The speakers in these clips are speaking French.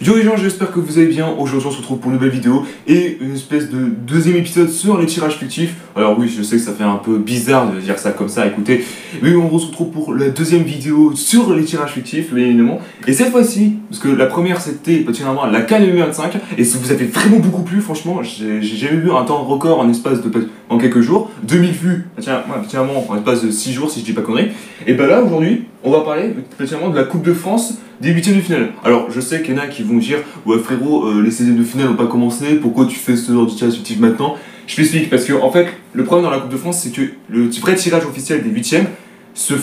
Yo les gens, j'espère que vous allez bien. Aujourd'hui on se retrouve pour une nouvelle vidéo et une espèce de deuxième épisode sur les tirages fictifs. Alors oui, je sais que ça fait un peu bizarre de dire ça comme ça, écoutez, mais on se retrouve pour la deuxième vidéo sur les tirages fictifs, bien évidemment. Et cette fois-ci, parce que la première c'était particulièrement la Cannes 25, et ça vous a fait vraiment beaucoup plu, franchement, j'ai jamais vu un temps record en espace de en quelques jours, 2000 vues, particulièrement en espace de 6 jours si je dis pas conneries. Et bah là aujourd'hui, on va parler particulièrement de la Coupe de France des huitièmes de finale. Alors je sais qu'il y en a qui vont me dire ouais frérot, les 16e de finale n'ont pas commencé, pourquoi tu fais ce genre de tirage fictif maintenant? Je t'explique, parce que en fait le problème dans la Coupe de France c'est que le vrai tirage officiel des huitièmes se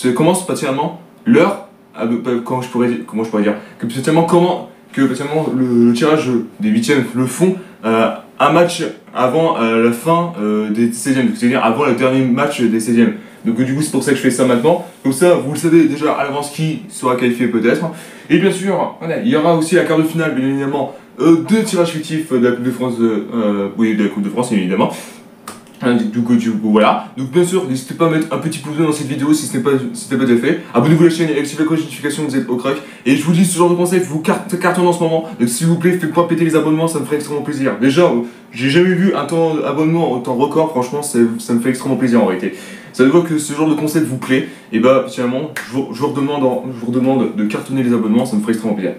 commence particulièrement l'heure, comment je pourrais dire, que particulièrement le tirage des huitièmes le font un match avant la fin des 16e, c'est-à-dire avant le dernier match des 16e. Donc du coup c'est pour ça que je fais ça maintenant. Comme ça vous le savez déjà à l'avance qui sera qualifié peut-être. Et bien sûr, voilà, il y aura aussi la quart de finale bien évidemment, deux tirages fictifs de la Coupe de France, oui de la Coupe de France évidemment. Du coup voilà. Donc bien sûr n'hésitez pas à mettre un petit pouce bleu dans cette vidéo si ce n'est pas déjà fait. Abonnez-vous à la chaîne et activez la cloche de notification, vous êtes au crack. Et je vous dis ce genre de conseils vous cartonne en ce moment. Donc s'il vous plaît faites pas péter les abonnements, ça me ferait extrêmement plaisir. Déjà j'ai jamais vu un temps d'abonnement autant record, franchement ça me fait extrêmement plaisir en réalité. Ça veut dire que ce genre de concept vous plaît, et bah finalement je vous redemande de cartonner les abonnements, ça me ferait extrêmement plaisir.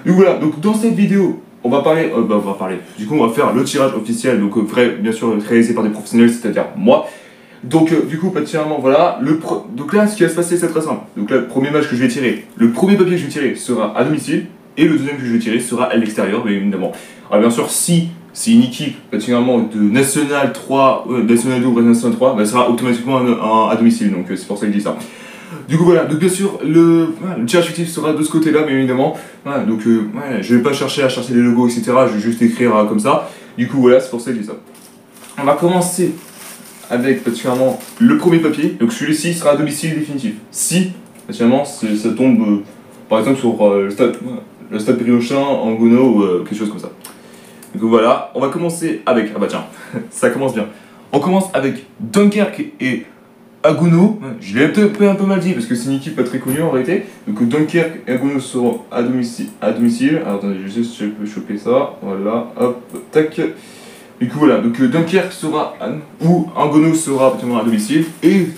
Donc voilà, donc dans cette vidéo, on va parler, du coup on va faire le tirage officiel, donc vrai, bien sûr réalisé par des professionnels, c'est-à-dire moi. Donc du coup particulièrement voilà, donc là ce qui va se passer c'est très simple. Donc là le premier match que je vais tirer, le premier papier que je vais tirer sera à domicile, et le deuxième que je vais tirer sera à l'extérieur, bien évidemment. Alors bien sûr si c'est une équipe particulièrement de National 3, National 2 ou National 3, bah, ça sera automatiquement à domicile, donc c'est pour ça que je dis ça. Du coup voilà, donc bien sûr le tirage fictif sera de ce côté-là, bien évidemment. Voilà, donc je vais pas chercher les logos, etc. Je vais juste écrire comme ça. Du coup voilà, c'est pour ça que je dis ça. On va commencer avec particulièrement le premier papier. Donc celui-ci sera à domicile définitif. Si particulièrement ça tombe par exemple sur le stade Périochin, Angono ou quelque chose comme ça. Donc voilà, on va commencer avec... Ah bah tiens, ça commence bien. On commence avec Dunkerque et Haguenau. Je l'ai peut-être un peu mal dit parce que c'est une équipe pas très connue en réalité. Donc Dunkerque et Haguenau seront à domicile. Alors attendez, juste je peux choper ça. Voilà, hop, tac. Du coup voilà, donc Dunkerque sera ou Haguenau sera particulièrement à domicile. Et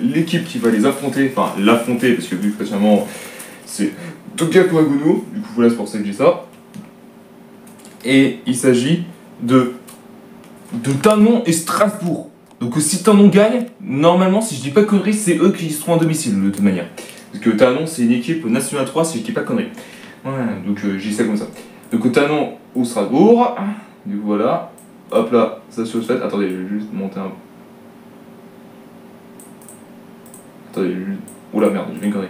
l'équipe qui va les affronter, enfin l'affronter parce que vu que particulièrement c'est Dunkerque ou Haguenau. Du coup voilà, c'est pour ça que j'ai ça. Et il s'agit de Thonon et Strasbourg. Donc si Thonon gagne, normalement, si je dis pas conneries, c'est eux qui seront à domicile de toute manière. Parce que Thonon, c'est une équipe nationale 3, si je dis pas conneries. Voilà, donc j'ai ça comme ça. Donc Thonon ou Strasbourg. Du coup voilà. Hop là, ça se fait. Attendez, je vais juste monter un... Attendez, oula merde, je vais une connerie.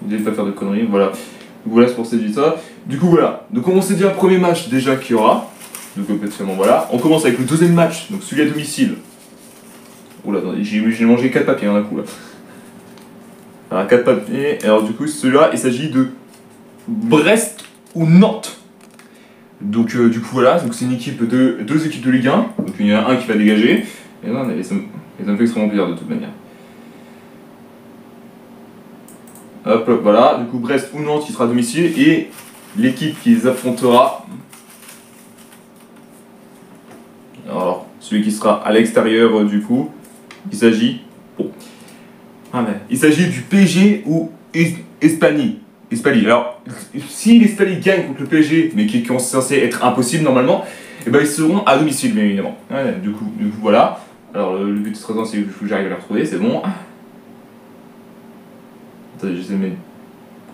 Je vais pas faire de conneries, voilà. Voilà, c'est pour ça que je dis ça. Du coup, voilà. Donc, on s'est dit un premier match déjà qu'il y aura. Donc, particulièrement, voilà. On commence avec le deuxième match, donc celui à domicile. Oula, attendez, j'ai mangé 4 papiers d'un coup là. Alors, 4 papiers. Alors, du coup, celui-là, il s'agit de Brest ou Nantes. Donc, du coup, voilà. Donc, c'est une équipe de deux équipes de Ligue 1. Donc, il y en a un qui va dégager. Et là, ça me fait extrêmement plaisir de toute manière. Hop, voilà, du coup Brest ou Nantes qui sera à domicile et l'équipe qui les affrontera. Alors, celui qui sera à l'extérieur du coup, il s'agit du PSG ou Espali. Alors, si l'Espali gagne contre le PSG, mais qui est censé être impossible normalement, et ben ils seront à domicile bien évidemment. Ouais, du coup voilà. Alors le but de ce c'est que j'arrive à les retrouver, c'est bon. Attendez, j'essaie de mettre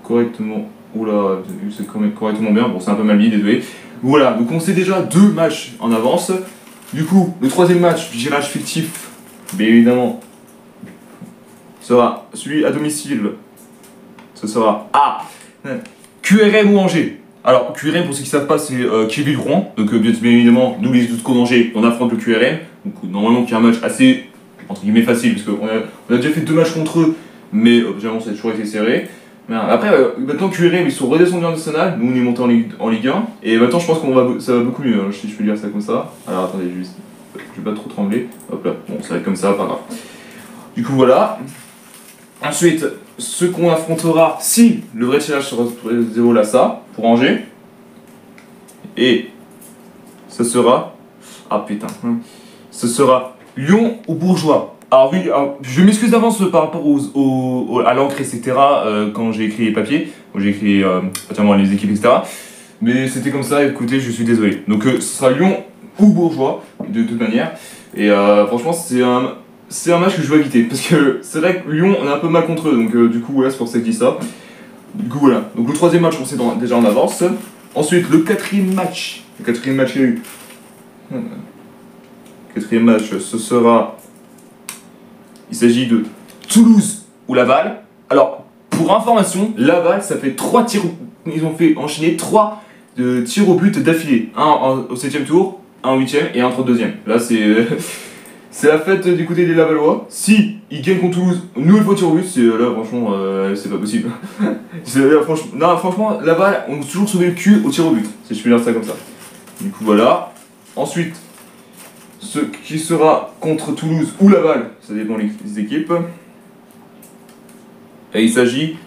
correctement. Oula, c'est quand même correctement bien. Bon, c'est un peu mal mis, désolé. Voilà, donc on sait déjà 2 matchs en avance. Du coup, le troisième match du tirage fictif, bien évidemment, sera celui à domicile. Ce sera à QRM ou Angers. Alors, QRM, pour ceux qui ne savent pas, c'est Kevin Rouen. Donc, bien évidemment, nous, les autres d'Angers, on affronte le QRM. Donc, normalement, qui est un match assez, entre guillemets, facile, parce qu'on a déjà fait 2 matchs contre eux. Mais généralement ça a toujours été serré. Mais après, maintenant QRM ils sont redescendus en national, nous on est monté en Ligue 1, et maintenant je pense ça va beaucoup mieux, hein, si je peux dire ça comme ça. Alors attendez, je vais pas trop trembler. Hop là, bon ça va être comme ça, pas grave. Du coup voilà. Ensuite, ce qu'on affrontera si le vrai tirage sera 0 là, ça, pour Angers. Et ce sera. Ah putain. Ce sera Lyon ou Bourgeois. Alors oui, je m'excuse d'avance par rapport à l'encre, etc. Quand j'ai écrit les papiers. Quand j'ai écrit pratiquement les équipes, etc. Mais c'était comme ça, écoutez, je suis désolé. Donc ce sera Lyon ou Bourgeois, de toute manière. Et franchement, c'est un match que je vais éviter. Parce que c'est vrai que Lyon, on est un peu mal contre eux. Donc du coup, voilà, c'est pour ça que je dis ça. Du coup, voilà. Donc le troisième match, on sait déjà en avance. Ensuite, le quatrième match. Le quatrième match, il y a eu. Quatrième match, ce sera. Il s'agit de Toulouse ou Laval. Alors, pour information, Laval, ça fait 3 tirs. Ils ont fait enchaîner 3 tirs au but d'affilée. Un au 7ème tour, un au 8ème et un au 32ème. Là, c'est la fête du côté des Lavallois. Si ils gagnent contre Toulouse, nouvelle fois tir au but, là, franchement, c'est pas possible. Franchement, Laval, on a toujours sauvé le cul au tir au but, si je peux dire ça comme ça. Du coup, voilà. Ensuite, ce qui sera contre Toulouse ou Laval, ça dépend des équipes. Et il s'agit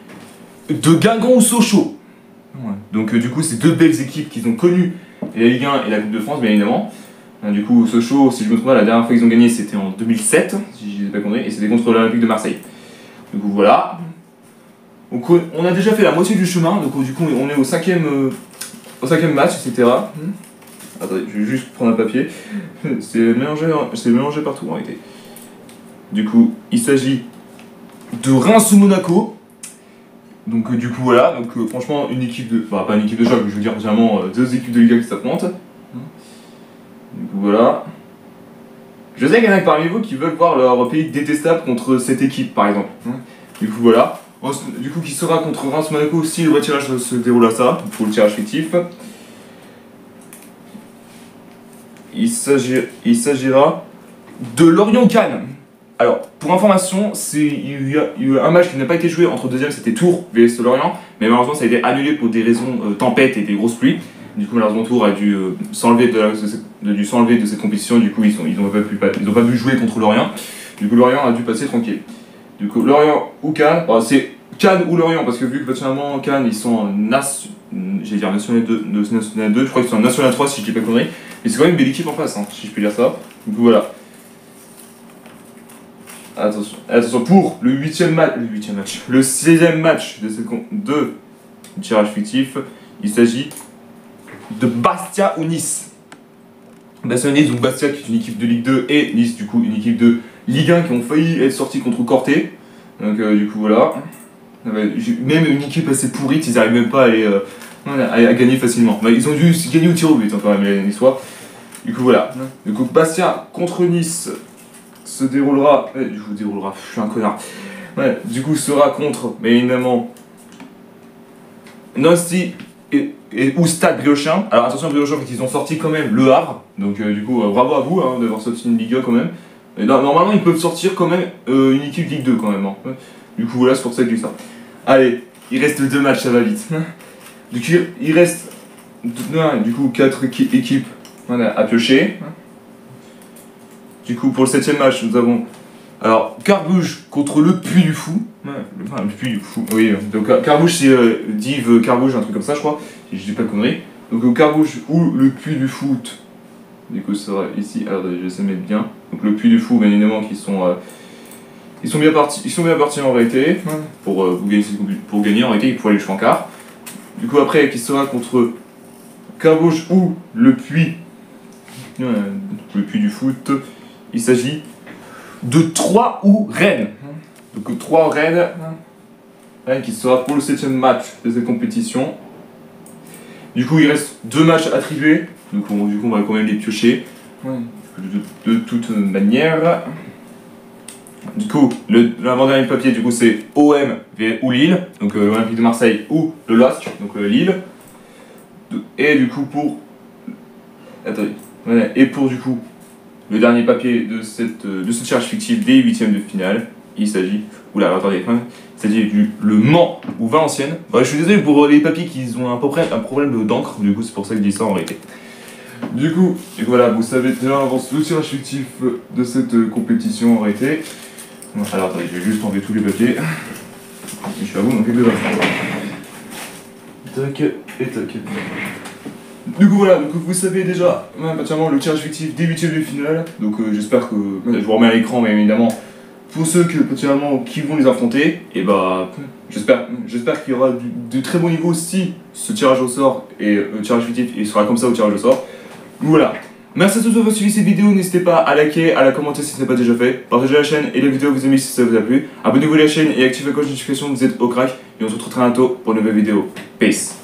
de Guingamp ou Sochaux. Ouais. Donc du coup, c'est deux belles équipes qu'ils ont connues, la Ligue 1 et la Coupe de France, bien évidemment. Du coup, Sochaux, si je me trompe pas, la dernière fois qu'ils ont gagné, c'était en 2007, si je ne dis pas conneries, et c'était contre l'Olympique de Marseille. Du coup, voilà. Donc on a déjà fait la moitié du chemin, donc du coup, on est au cinquième match, etc. Attendez, je vais juste prendre un papier. C'est mélangé partout en réalité. Du coup, il s'agit de Reims ou Monaco. Donc du coup voilà, donc franchement une équipe de. Bah pas une équipe de choc, je veux dire vraiment deux équipes de Liga qui s'affrontent. Du coup voilà. Je sais qu'il y en a parmi vous qui veulent voir leur pays détestable contre cette équipe par exemple. Du coup voilà. Du coup qui sera contre Reims Monaco si le vrai tirage se déroule à ça, pour le tirage fictif. Il s'agira de Lorient-Cannes. Alors, pour information, il y a eu un match qui n'a pas été joué entre deuxième, c'était Tours vs Lorient, mais malheureusement ça a été annulé pour des raisons tempête et des grosses pluies. Du coup, malheureusement, Tours a dû s'enlever de cette compétition, du coup ils n'ont pas pu jouer contre Lorient. Du coup, Lorient a dû passer tranquille. Du coup, Lorient ou Cannes, c'est Cannes ou Lorient, parce que vu que personnellement, Cannes ils sont en National 2, je crois qu'ils sont en National 3 si je dis pas de conneries. Mais c'est quand même une belle équipe en face, hein, si je peux dire ça. Du coup, voilà. Attention pour le 6ème match de tirage fictif, il s'agit de Bastia ou Nice. Bastia ou Nice, donc Bastia qui est une équipe de Ligue 2 et Nice du coup une équipe de Ligue 1 qui ont failli être sortis contre Corté. Donc du coup voilà. Même une équipe assez pourrite, ils n'arrivent même pas à gagner facilement. Ils ont dû gagner au tir au but hein, quand même les Niçois. Du coup voilà. Du coup Bastia contre Nice se déroulera. Je suis un connard. Ouais, du coup sera contre, mais évidemment, Nancy ou Stade Briochin. Alors attention Briochin parce qu'ils ont sorti quand même Le Havre. Donc du coup bravo à vous hein, d'avoir sorti une Ligue 1 quand même. Et normalement ils peuvent sortir quand même une équipe Ligue 2 quand même. Hein. Du coup voilà c'est pour ça que je dis ça. Allez, il reste 2 matchs, ça va vite. Du coup il reste 4 équipes à piocher. Du coup, pour le 7ème match, nous avons alors Carbouje contre le Puy du Fou. Le Puy du Fou, oui. Donc Carbouje, c'est Div Carbouje, un truc comme ça, je crois, si je dis pas de conneries. Donc Carbouje ou le Puy du Foot. Du coup, ça sera ici. Alors, je vais essayer de mettre bien. Donc le Puy du Fou, bien évidemment, ils sont bien partis en réalité. Pour gagner en réalité, ils pourraient aller jusqu'en quart. Du coup, après, qui sera contre Carbouje ou le Puy du Foot. Il s'agit de Troyes ou Rennes. Donc Troyes ou Rennes qui sera pour le 7ème match de cette compétition. Du coup il reste 2 matchs attribués. Donc du coup on va quand même les piocher. De toute manière. Du coup l'avant-dernier papier du coup c'est OM ou Lille. Donc l'Olympique de Marseille ou le LOSC. Donc Lille. Et du coup pour. Attendez. Voilà. Et pour du coup. Le dernier papier de ce tirage fictif des 8ème de finale, il s'agit. Oula, attendez, il s'agit du Le Mans ou Valenciennes. Ouais, je suis désolé pour les papiers qui ont un problème d'encre, du coup c'est pour ça que je dis ça en réalité. Du coup, voilà, vous savez déjà avance le tirage fictif de cette compétition en réalité. Alors attendez, je vais juste enlever tous les papiers. Je suis à vous, mon quelques instants. Tac et tac. Du coup voilà, donc vous savez déjà maintenant le tirage fictif des huitièmes de finale. Donc j'espère que je vous remets à l'écran, mais évidemment pour ceux qui vont les affronter, et bah j'espère qu'il y aura de très bons niveaux si ce tirage au sort et le tirage fictif il sera comme ça au tirage au sort. Donc voilà. Merci à tous d'avoir suivi cette vidéo, n'hésitez pas à liker, à la commenter si ce n'est pas déjà fait, partagez la chaîne et la vidéo vous aimez si ça vous a plu, abonnez-vous à la chaîne et activez la cloche de notification, vous êtes au crack, et on se retrouve très bientôt pour une nouvelle vidéo. Peace.